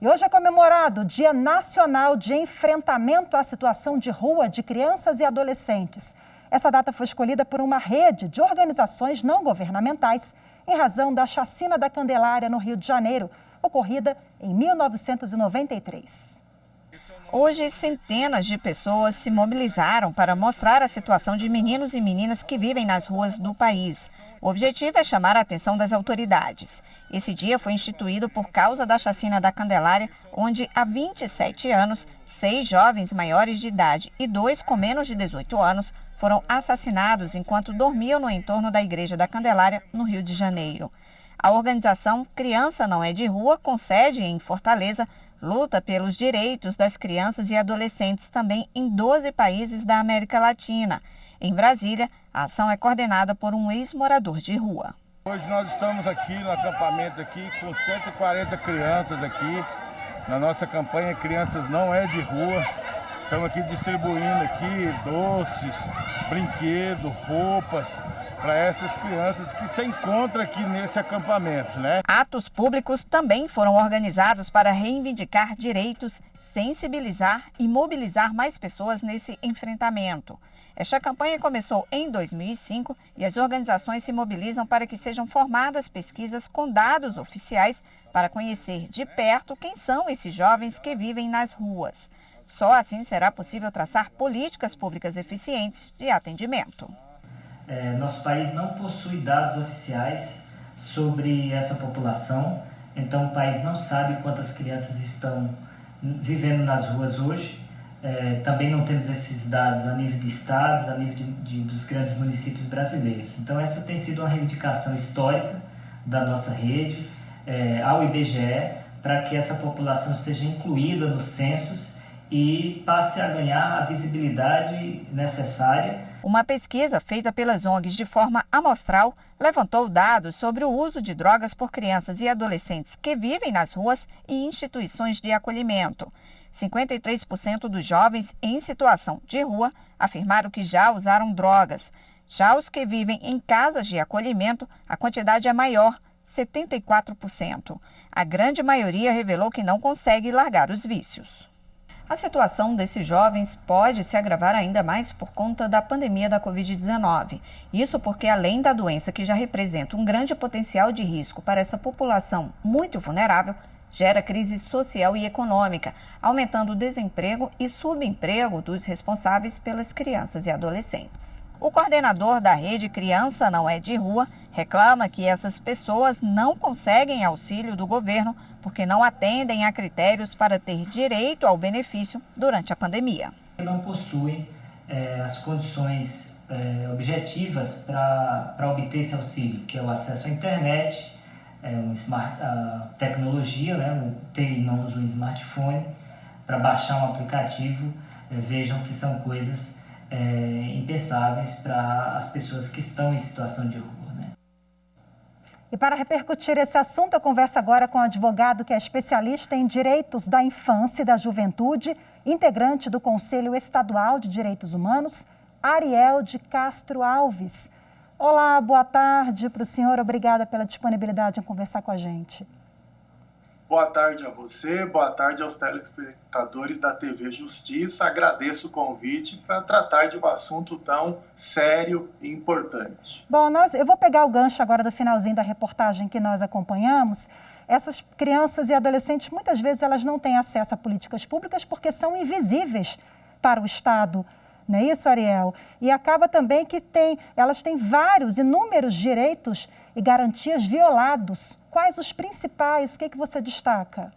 E hoje é comemorado o Dia Nacional de Enfrentamento à Situação de Rua de Crianças e Adolescentes. Essa data foi escolhida por uma rede de organizações não governamentais em razão da chacina da Candelária no Rio de Janeiro, ocorrida em 1993. Hoje, centenas de pessoas se mobilizaram para mostrar a situação de meninos e meninas que vivem nas ruas do país. O objetivo é chamar a atenção das autoridades. Esse dia foi instituído por causa da chacina da Candelária, onde há 27 anos, 6 jovens maiores de idade e 2 com menos de 18 anos foram assassinados enquanto dormiam no entorno da Igreja da Candelária, no Rio de Janeiro. A organização Criança Não É de Rua, com sede em Fortaleza, luta pelos direitos das crianças e adolescentes também em 12 países da América Latina. Em Brasília, a ação é coordenada por um ex-morador de rua. Hoje nós estamos aqui no acampamento aqui com 140 crianças aqui, na nossa campanha Crianças Não É de Rua. Estamos aqui distribuindo aqui doces, brinquedos, roupas para essas crianças que se encontram aqui nesse acampamento, né? Atos públicos também foram organizados para reivindicar direitos, sensibilizar e mobilizar mais pessoas nesse enfrentamento. Esta campanha começou em 2005 e as organizações se mobilizam para que sejam formadas pesquisas com dados oficiais para conhecer de perto quem são esses jovens que vivem nas ruas. Só assim será possível traçar políticas públicas eficientes de atendimento. Nosso país não possui dados oficiais sobre essa população, então o país não sabe quantas crianças estão vivendo nas ruas hoje. Também não temos esses dados a nível de estados, a nível dos grandes municípios brasileiros. Então essa tem sido uma reivindicação histórica da nossa rede ao IBGE para que essa população seja incluída nos censos e passe a ganhar a visibilidade necessária. Uma pesquisa feita pelas ONGs de forma amostral levantou dados sobre o uso de drogas por crianças e adolescentes que vivem nas ruas e instituições de acolhimento. 53% dos jovens em situação de rua afirmaram que já usaram drogas. Já os que vivem em casas de acolhimento, a quantidade é maior, 74%. A grande maioria revelou que não consegue largar os vícios. A situação desses jovens pode se agravar ainda mais por conta da pandemia da Covid-19. Isso porque, além da doença que já representa um grande potencial de risco para essa população muito vulnerável, gera crise social e econômica, aumentando o desemprego e subemprego dos responsáveis pelas crianças e adolescentes. O coordenador da rede Criança Não É de Rua reclama que essas pessoas não conseguem auxílio do governo porque não atendem a critérios para ter direito ao benefício durante a pandemia. Não possuem as condições objetivas para obter esse auxílio, que é o acesso à internet, a tecnologia, ter em mãos um smartphone para baixar um aplicativo. Vejam que são coisas impensáveis para as pessoas que estão em situação de rua. E para repercutir esse assunto, eu converso agora com um advogado que é especialista em direitos da infância e da juventude, integrante do Conselho Estadual de Direitos Humanos, Ariel de Castro Alves. Olá, boa tarde para o senhor. Obrigada pela disponibilidade em conversar com a gente. Boa tarde a você, boa tarde aos telespectadores da TV Justiça. Agradeço o convite para tratar de um assunto tão sério e importante. Bom, eu vou pegar o gancho agora do finalzinho da reportagem que nós acompanhamos. Essas crianças e adolescentes, muitas vezes, elas não têm acesso a políticas públicas porque são invisíveis para o Estado. Não é isso, Ariel? E acaba também que elas têm inúmeros direitos e garantias violados. Quais os principais? O que você destaca?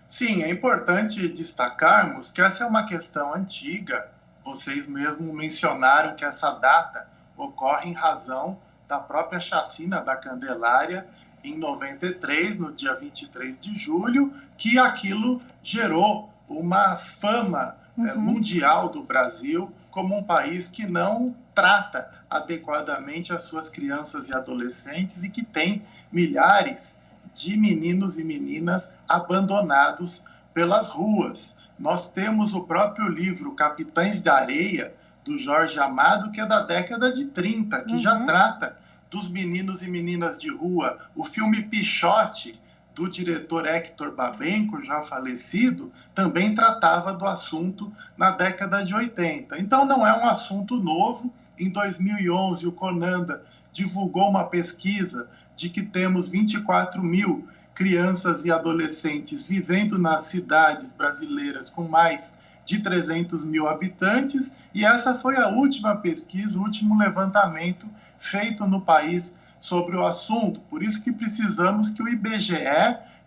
Sim, é importante destacarmos que essa é uma questão antiga. Vocês mesmos mencionaram que essa data ocorre em razão da própria chacina da Candelária em 93, no dia 23 de julho, que aquilo gerou uma fama mundial do Brasil como um país que não trata adequadamente as suas crianças e adolescentes e que tem milhares de meninos e meninas abandonados pelas ruas. Nós temos o próprio livro Capitães de Areia, do Jorge Amado, que é da década de 30, que já trata dos meninos e meninas de rua. O filme Pichote, do diretor Hector Babenco, já falecido, também tratava do assunto na década de 80. Então, não é um assunto novo. Em 2011, o Conanda divulgou uma pesquisa de que temos 24 mil crianças e adolescentes vivendo nas cidades brasileiras com mais de 300 mil habitantes, e essa foi a última pesquisa, o último levantamento feito no país sobre o assunto. Por isso que precisamos que o IBGE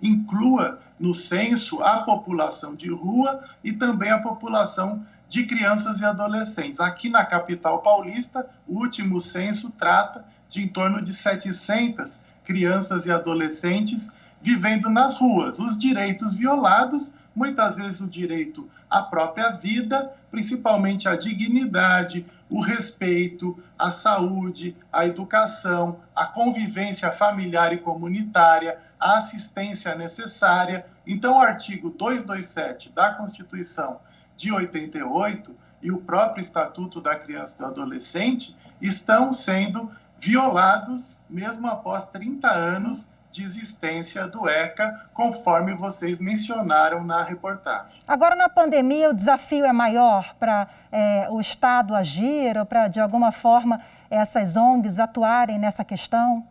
inclua no censo a população de rua e também a população de crianças e adolescentes. Aqui na capital paulista, o último censo trata de em torno de 700 crianças e adolescentes vivendo nas ruas. Os direitos violados, muitas vezes o direito à própria vida, principalmente a dignidade, o respeito, a saúde, a educação, a convivência familiar e comunitária, a assistência necessária. Então, o artigo 227 da Constituição de 88 e o próprio Estatuto da Criança e do Adolescente estão sendo violados mesmo após 30 anos de existência do ECA, conforme vocês mencionaram na reportagem. Agora, na pandemia, o desafio é maior para o Estado agir ou para, de alguma forma, essas ONGs atuarem nessa questão?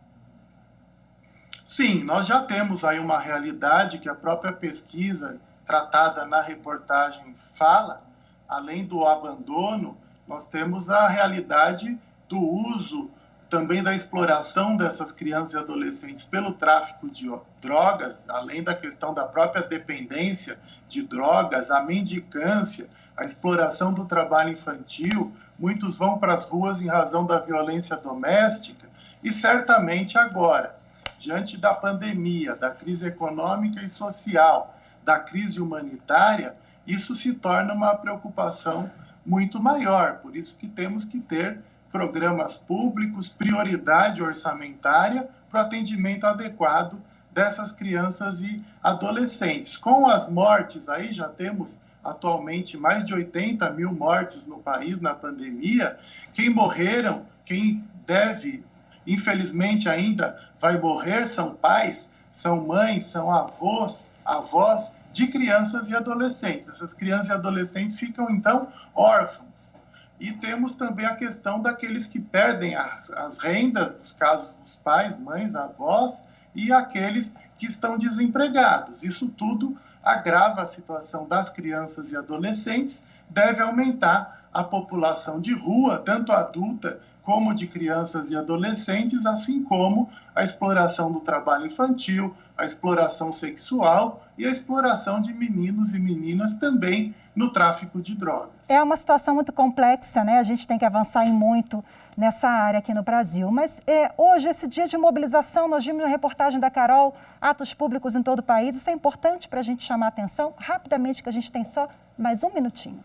Sim, nós já temos aí uma realidade que a própria pesquisa tratada na reportagem fala. Além do abandono, nós temos a realidade do uso, também da exploração dessas crianças e adolescentes pelo tráfico de drogas, além da questão da própria dependência de drogas, a mendicância, a exploração do trabalho infantil. Muitos vão para as ruas em razão da violência doméstica e certamente agora, diante da pandemia, da crise econômica e social, da crise humanitária, isso se torna uma preocupação muito maior. Por isso que temos que ter programas públicos, prioridade orçamentária para o atendimento adequado dessas crianças e adolescentes. Com as mortes, aí já temos atualmente mais de 80 mil mortes no país na pandemia. Quem morreram, quem deve, infelizmente ainda vai morrer, são pais, são mães, são avós de crianças e adolescentes. Essas crianças e adolescentes ficam, então, órfãos. E temos também a questão daqueles que perdem as rendas, dos casos dos pais, mães, avós, e aqueles que estão desempregados. Isso tudo agrava a situação das crianças e adolescentes, deve aumentar a população de rua, tanto adulta como de crianças e adolescentes, assim como a exploração do trabalho infantil, a exploração sexual e a exploração de meninos e meninas também no tráfico de drogas. É uma situação muito complexa, né? A gente tem que avançar em muito nessa área aqui no Brasil. Mas hoje, esse dia de mobilização, nós vimos na reportagem da Carol, atos públicos em todo o país. Isso é importante para a gente chamar a atenção, rapidamente, que a gente tem só mais um minutinho.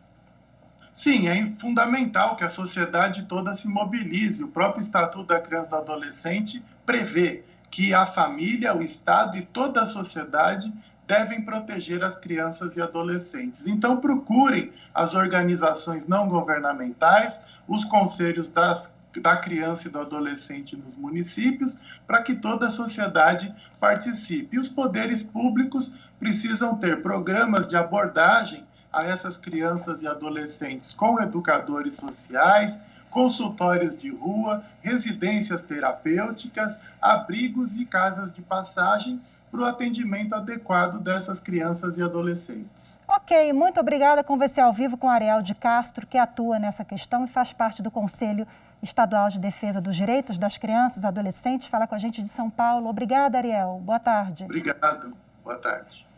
Sim, é fundamental que a sociedade toda se mobilize. O próprio Estatuto da Criança e do Adolescente prevê que a família, o Estado e toda a sociedade devem proteger as crianças e adolescentes. Então, procurem as organizações não governamentais, os conselhos da criança e do adolescente nos municípios, para que toda a sociedade participe. E os poderes públicos precisam ter programas de abordagem a essas crianças e adolescentes com educadores sociais, consultórios de rua, residências terapêuticas, abrigos e casas de passagem para o atendimento adequado dessas crianças e adolescentes. Ok, muito obrigada. Conversei ao vivo com Ariel de Castro, que atua nessa questão e faz parte do Conselho Estadual de Defesa dos Direitos das Crianças e Adolescentes. Fala com a gente de São Paulo. Obrigada, Ariel. Boa tarde. Obrigado. Boa tarde.